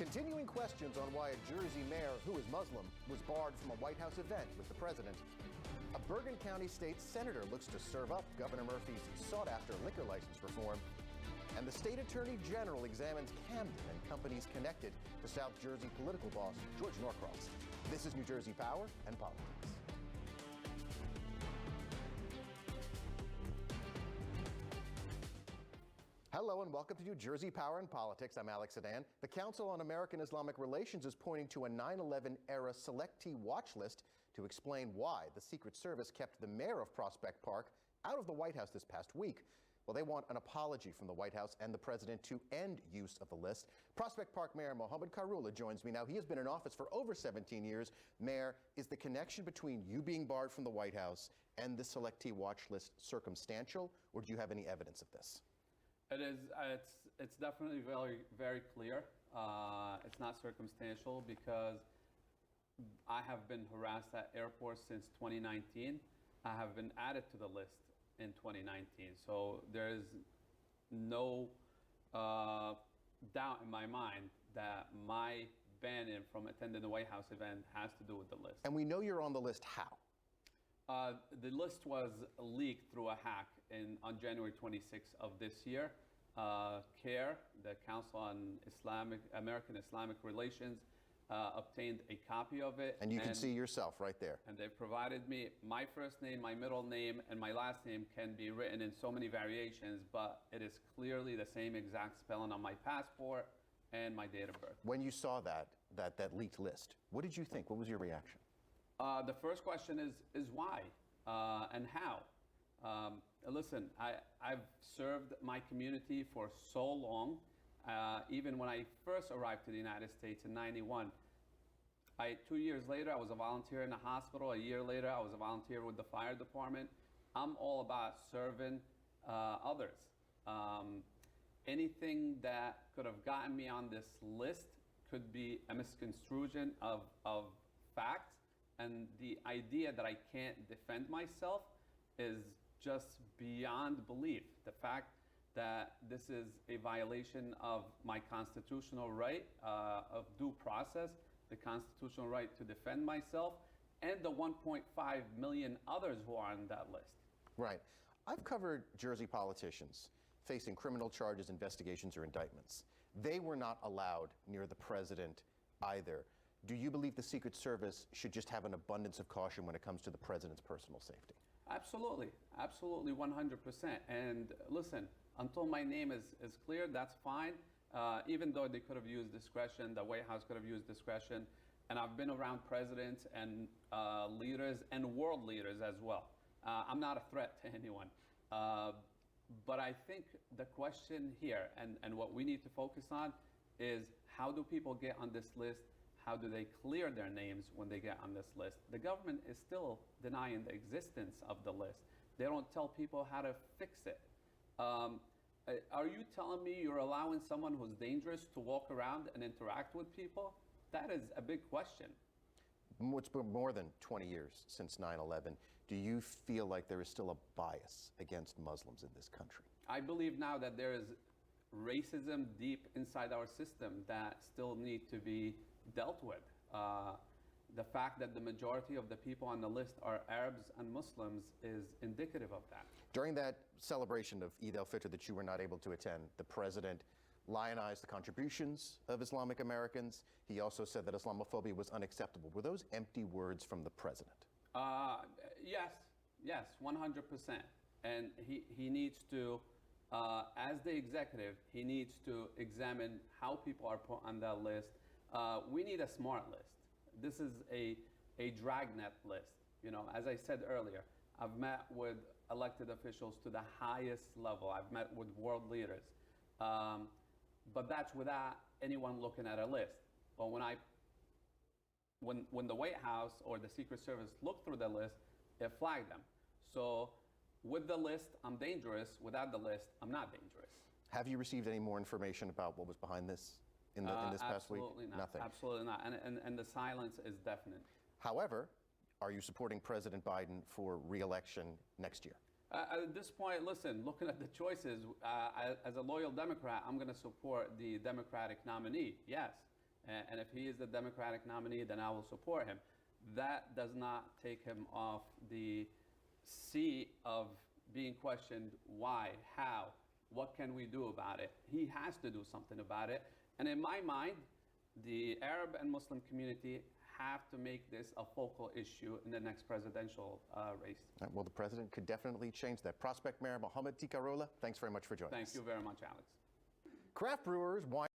Continuing questions on why a Jersey mayor who is Muslim was barred from a White House event with the president. A Bergen County state senator looks to serve up Governor Murphy's sought-after liquor license reform. And the state attorney general examines Camden and companies connected to South Jersey political boss George Norcross. This is New Jersey Power and Politics. Hello and welcome to New Jersey Power and Politics. I'm Alex Sedan. The Council on American Islamic Relations is pointing to a 9/11 era selectee watch list to explain why the Secret Service kept the mayor of Prospect Park out of the White House this past week. Well, they want an apology from the White House and the president to end use of the list. Prospect Park Mayor Mohammed Karula joins me now. He has been in office for over 17 years. Mayor, is the connection between you being barred from the White House and the selectee watch list circumstantial, or do you have any evidence of this? It is. It's definitely very, very clear. It's not circumstantial because I have been harassed at airports since 2019. I have been added to the list in 2019. So there is no doubt in my mind that my ban from attending the White House event has to do with the list. And we know you're on the list. How? The list was leaked through a hack on January 26th of this year. CARE, the Council on American Islamic Relations, obtained a copy of it. And you can see yourself right there. And they provided me my first name, my middle name, and my last name can be written in so many variations, but it is clearly the same exact spelling on my passport and my date of birth. When you saw that leaked list, what did you think? What was your reaction? The first question is why and how? Listen, I've served my community for so long. Even when I first arrived to the United States in '91, 2 years later, I was a volunteer in a hospital. A year later, I was a volunteer with the fire department. I'm all about serving others. Anything that could have gotten me on this list could be a misconstruction of facts. And the idea that I can't defend myself is just beyond belief. The fact that this is a violation of my constitutional right of due process, the constitutional right to defend myself, and the 1.5 million others who are on that list. Right. I've covered Jersey politicians facing criminal charges, investigations, or indictments. They were not allowed near the president either. Do you believe the Secret Service should just have an abundance of caution when it comes to the president's personal safety? Absolutely. Absolutely, 100%. And listen, until my name is clear, that's fine. Even though they could have used discretion, the White House could have used discretion. And I've been around presidents and leaders and world leaders as well. I'm not a threat to anyone. But I think the question here and what we need to focus on is how do people get on this list? How do they clear their names when they get on this list? The government is still denying the existence of the list. They don't tell people how to fix it. Are you telling me you're allowing someone who's dangerous to walk around and interact with people? That is a big question. It's been more than 20 years since 9/11. Do you feel like there is still a bias against Muslims in this country? I believe now that there is racism deep inside our system that still need to be dealt with. The fact that the majority of the people on the list are Arabs and Muslims is indicative of that. During that celebration of Eid al-Fitr that you were not able to attend, the president lionized the contributions of Islamic Americans. He also said that Islamophobia was unacceptable. Were those empty words from the president? Yes, 100%. And he needs to, as the executive, he needs to examine how people are put on that list. We need a smart list. This is a dragnet list. You know, as I said earlier, I've met with elected officials to the highest level. I've met with world leaders. But that's without anyone looking at a list. But when the White House or the Secret Service looked through the list, it flagged them. So with the list, I'm dangerous. Without the list, I'm not dangerous. Have you received any more information about what was behind this in this past week? Absolutely not. Nothing. Absolutely not. And the silence is deafening. However, are you supporting President Biden for re-election next year? At this point, listen, looking at the choices, as a loyal Democrat, I'm going to support the Democratic nominee, yes. And if he is the Democratic nominee, then I will support him. That does not take him off the seat of being questioned why, how, what can we do about it? He has to do something about it. And in my mind, the Arab and Muslim community have to make this a focal issue in the next presidential race. Well, the president could definitely change that. Prospect Mayor Mohammed Tikarola, thanks very much for joining us. Thank you very much, Alex. Craft brewers, wine